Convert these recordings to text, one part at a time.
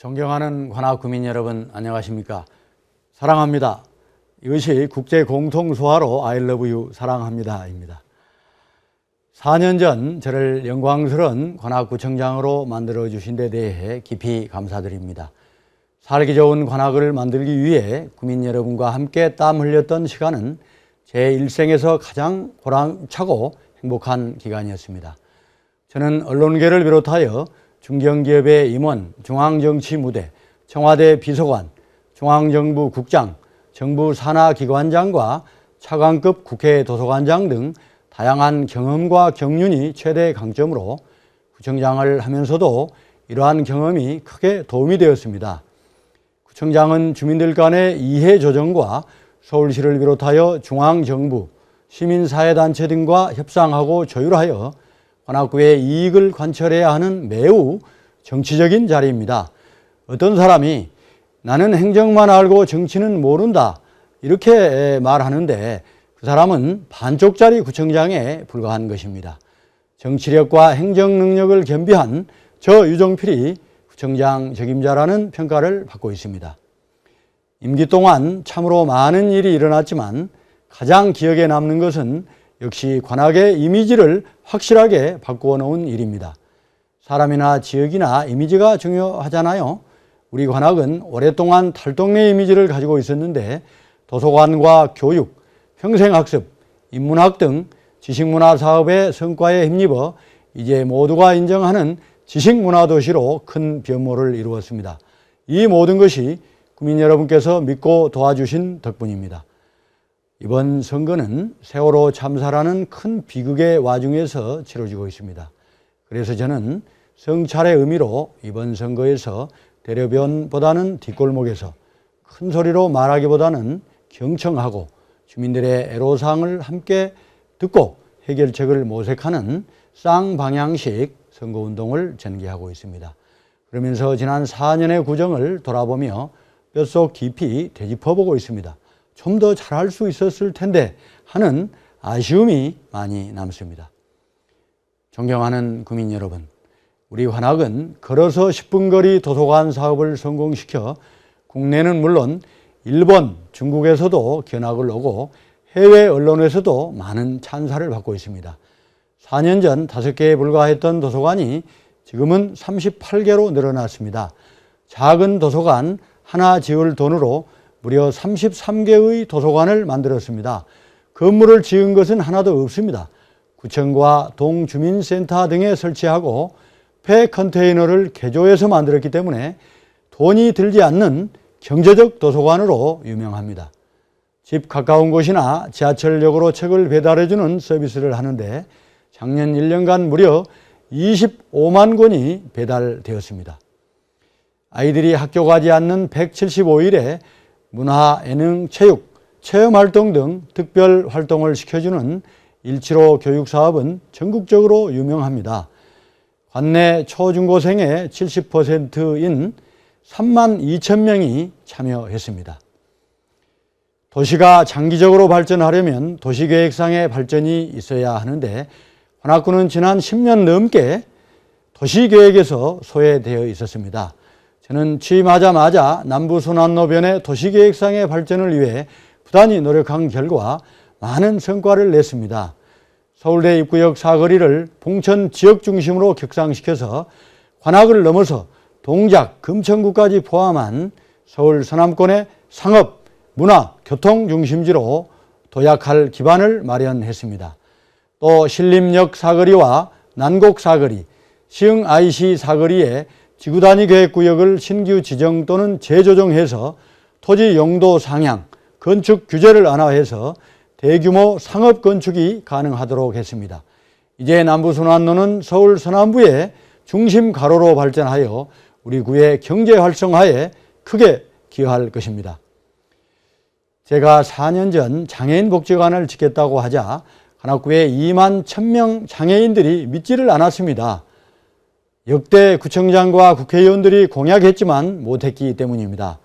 존경하는 관악 구민 여러분, 안녕하십니까? 사랑합니다. 이것이 국제 공통 수화로 I love you 사랑합니다입니다. 4년 전 저를 영광스러운 관악구청장으로 만들어주신 데 대해 깊이 감사드립니다. 살기 좋은 관악을 만들기 위해 구민 여러분과 함께 땀 흘렸던 시간은 제 일생에서 가장 보람차고 행복한 기간이었습니다. 저는 언론계를 비롯하여 중견기업의 임원, 중앙정치무대, 청와대 비서관, 중앙정부 국장, 정부 산하기관장과 차관급 국회 도서관장 등 다양한 경험과 경륜이 최대 강점으로 구청장을 하면서도 이러한 경험이 크게 도움이 되었습니다. 구청장은 주민들 간의 이해 조정과 서울시를 비롯하여 중앙정부, 시민사회단체 등과 협상하고 조율하여 관악구의 이익을 관철해야 하는 매우 정치적인 자리입니다. 어떤 사람이 나는 행정만 알고 정치는 모른다 이렇게 말하는데 그 사람은 반쪽짜리 구청장에 불과한 것입니다. 정치력과 행정 능력을 겸비한 저 유정필이 구청장 적임자라는 평가를 받고 있습니다. 임기 동안 참으로 많은 일이 일어났지만 가장 기억에 남는 것은 역시 관악의 이미지를 확실하게 바꾸어 놓은 일입니다. 사람이나 지역이나 이미지가 중요하잖아요. 우리 관악은 오랫동안 탈동네 이미지를 가지고 있었는데 도서관과 교육, 평생학습, 인문학 등 지식문화 사업의 성과에 힘입어 이제 모두가 인정하는 지식문화도시로 큰 변모를 이루었습니다. 이 모든 것이 구민 여러분께서 믿고 도와주신 덕분입니다. 이번 선거는 세월호 참사라는 큰 비극의 와중에서 치러지고 있습니다. 그래서 저는 성찰의 의미로 이번 선거에서 대려변보다는 뒷골목에서 큰 소리로 말하기보다는 경청하고 주민들의 애로사항을 함께 듣고 해결책을 모색하는 쌍방향식 선거운동을 전개하고 있습니다. 그러면서 지난 4년의 구정을 돌아보며 뼛속 깊이 되짚어보고 있습니다. 좀 더 잘할 수 있었을 텐데 하는 아쉬움이 많이 남습니다. 존경하는 구민 여러분, 우리 관악은 걸어서 10분 거리 도서관 사업을 성공시켜 국내는 물론 일본, 중국에서도 견학을 오고 해외 언론에서도 많은 찬사를 받고 있습니다. 4년 전 5개에 불과했던 도서관이 지금은 38개로 늘어났습니다. 작은 도서관 하나 지을 돈으로 무려 33개의 도서관을 만들었습니다. 건물을 지은 것은 하나도 없습니다. 구청과 동주민센터 등에 설치하고 폐 컨테이너를 개조해서 만들었기 때문에 돈이 들지 않는 경제적 도서관으로 유명합니다. 집 가까운 곳이나 지하철역으로 책을 배달해주는 서비스를 하는데 작년 1년간 무려 25만 권이 배달되었습니다. 아이들이 학교 가지 않는 175일에 문화, 예능, 체육, 체험활동 등 특별 활동을 시켜주는 175 교육사업은 전국적으로 유명합니다. 관내 초중고생의 70%인 3만 2천 명이 참여했습니다. 도시가 장기적으로 발전하려면 도시계획상의 발전이 있어야 하는데 관악구는 지난 10년 넘게 도시계획에서 소외되어 있었습니다. 저는 취임하자마자 남부순환로변의 도시계획상의 발전을 위해 부단히 노력한 결과 많은 성과를 냈습니다. 서울대 입구역 사거리를 봉천 지역 중심으로 격상시켜서 관악을 넘어서 동작, 금천구까지 포함한 서울 서남권의 상업, 문화, 교통 중심지로 도약할 기반을 마련했습니다. 또 신림역 사거리와 난곡 사거리, 시흥 IC 사거리에 지구단위 계획구역을 신규 지정 또는 재조정해서 토지 용도 상향, 건축 규제를 완화해서 대규모 상업 건축이 가능하도록 했습니다. 이제 남부순환로는 서울 서남부의 중심 가로로 발전하여 우리 구의 경제 활성화에 크게 기여할 것입니다. 제가 4년 전 장애인 복지관을 짓겠다고 하자 관악구에 2만 1,000명 장애인들이 믿지를 않았습니다. 역대 구청장과 국회의원들이 공약했지만 못했기 때문입니다.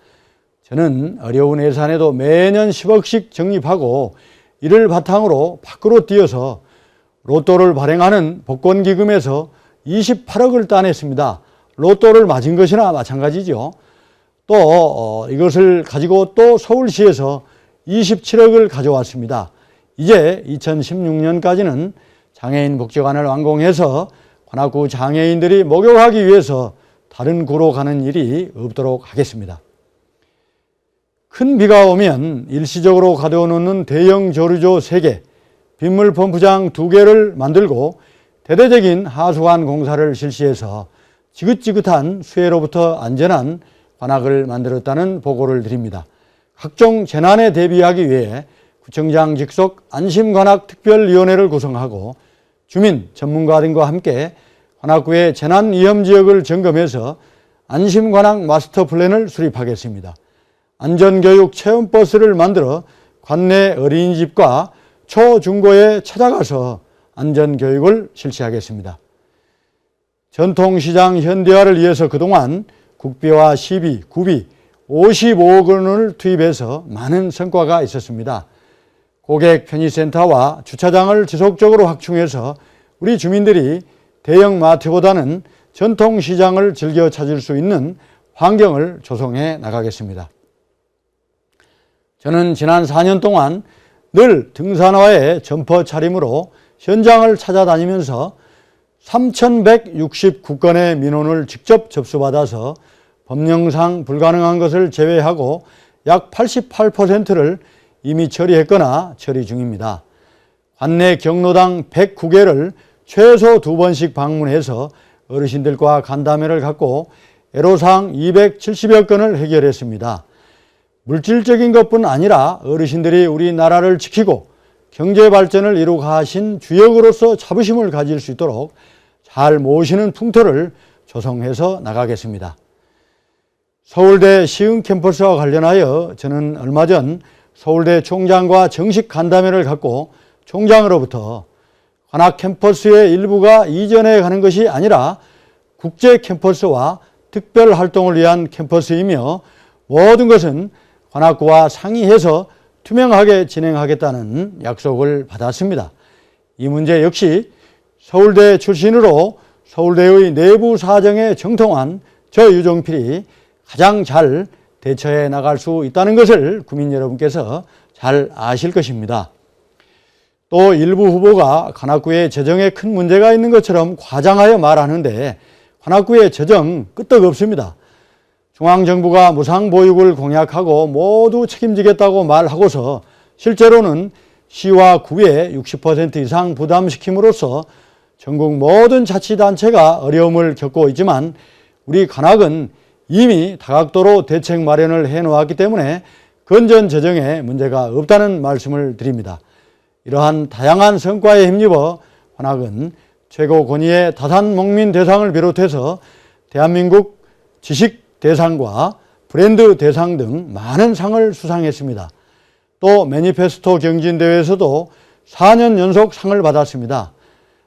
저는 어려운 예산에도 매년 10억씩 적립하고 이를 바탕으로 밖으로 뛰어서 로또를 발행하는 복권기금에서 28억을 따냈습니다. 로또를 맞은 것이나 마찬가지죠. 또 이것을 가지고 또 서울시에서 27억을 가져왔습니다. 이제 2016년까지는 장애인 복지관을 완공해서 관악구 장애인들이 목욕하기 위해서 다른 구로 가는 일이 없도록 하겠습니다. 큰 비가 오면 일시적으로 가둬놓는 대형 조류조 3개, 빗물 펌프장 2개를 만들고 대대적인 하수관 공사를 실시해서 지긋지긋한 수해로부터 안전한 관악을 만들었다는 보고를 드립니다. 각종 재난에 대비하기 위해 구청장 직속 안심관악특별위원회를 구성하고 주민, 전문가 등과 함께 관악구의 재난위험지역을 점검해서 안심관악 마스터플랜을 수립하겠습니다. 안전교육 체험버스를 만들어 관내 어린이집과 초, 중고에 찾아가서 안전교육을 실시하겠습니다. 전통시장 현대화를 위해서 그동안 국비와 시비, 구비 55억 원을 투입해서 많은 성과가 있었습니다. 고객 편의센터와 주차장을 지속적으로 확충해서 우리 주민들이 대형 마트보다는 전통시장을 즐겨 찾을 수 있는 환경을 조성해 나가겠습니다. 저는 지난 4년 동안 늘 등산화에 점퍼 차림으로 현장을 찾아다니면서 3,169건의 민원을 직접 접수받아서 법령상 불가능한 것을 제외하고 약 88%를 이미 처리했거나 처리 중입니다. 관내 경로당 109개를 최소 2번씩 방문해서 어르신들과 간담회를 갖고 애로사항 270여 건을 해결했습니다. 물질적인 것뿐 아니라 어르신들이 우리나라를 지키고 경제 발전을 이루가신 주역으로서 자부심을 가질 수 있도록 잘 모시는 풍토를 조성해서 나가겠습니다. 서울대 시흥 캠퍼스와 관련하여 저는 얼마 전 서울대 총장과 정식 간담회를 갖고 총장으로부터 관악 캠퍼스의 일부가 이전해 가는 것이 아니라 국제 캠퍼스와 특별 활동을 위한 캠퍼스이며 모든 것은 관악구와 상의해서 투명하게 진행하겠다는 약속을 받았습니다. 이 문제 역시 서울대 출신으로 서울대의 내부 사정에 정통한 저 유종필이 가장 잘 대처해 나갈 수 있다는 것을 구민 여러분께서 잘 아실 것입니다. 또 일부 후보가 관악구의 재정에 큰 문제가 있는 것처럼 과장하여 말하는데 관악구의 재정 끄떡없습니다. 중앙정부가 무상보육을 공약하고 모두 책임지겠다고 말하고서 실제로는 시와 구의 60% 이상 부담시킴으로써 전국 모든 자치단체가 어려움을 겪고 있지만 우리 관악은 이미 다각도로 대책 마련을 해놓았기 때문에 건전 재정에 문제가 없다는 말씀을 드립니다. 이러한 다양한 성과에 힘입어 관악은 최고 권위의 다산목민 대상을 비롯해서 대한민국 지식 대상과 브랜드 대상 등 많은 상을 수상했습니다. 또 매니페스토 경진대회에서도 4년 연속 상을 받았습니다.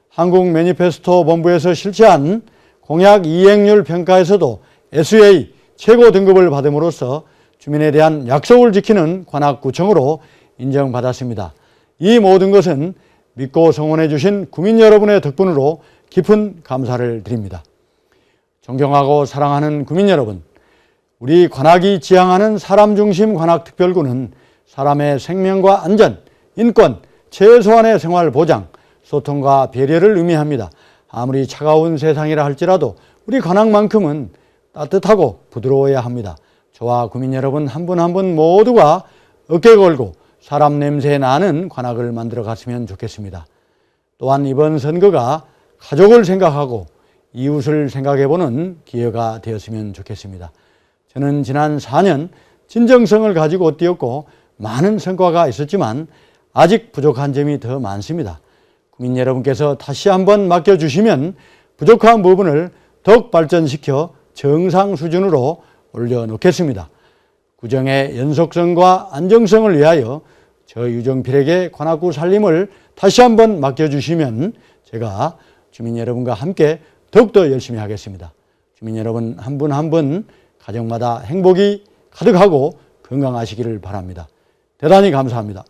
한국 매니페스토 본부에서 실시한 공약 이행률 평가에서도 SUA 최고 등급을 받음으로써 주민에 대한 약속을 지키는 관악구청으로 인정받았습니다. 이 모든 것은 믿고 성원해 주신 구민 여러분의 덕분으로 깊은 감사를 드립니다. 존경하고 사랑하는 구민 여러분, 우리 관악이 지향하는 사람중심 관악특별구는 사람의 생명과 안전, 인권, 최소한의 생활 보장, 소통과 배려를 의미합니다. 아무리 차가운 세상이라 할지라도 우리 관악만큼은 따뜻하고 부드러워야 합니다. 저와 구민 여러분 한 분 한 분 모두가 어깨 걸고 사람 냄새 나는 관악을 만들어 갔으면 좋겠습니다. 또한 이번 선거가 가족을 생각하고 이웃을 생각해보는 기회가 되었으면 좋겠습니다. 저는 지난 4년 진정성을 가지고 뛰었고 많은 성과가 있었지만 아직 부족한 점이 더 많습니다. 국민 여러분께서 다시 한번 맡겨주시면 부족한 부분을 더욱 발전시켜 정상 수준으로 올려놓겠습니다. 구정의 연속성과 안정성을 위하여 저 유종필에게 관악구 살림을 다시 한번 맡겨주시면 제가 주민 여러분과 함께 더욱더 열심히 하겠습니다. 주민 여러분 한 분 한 분 가정마다 행복이 가득하고 건강하시기를 바랍니다. 대단히 감사합니다.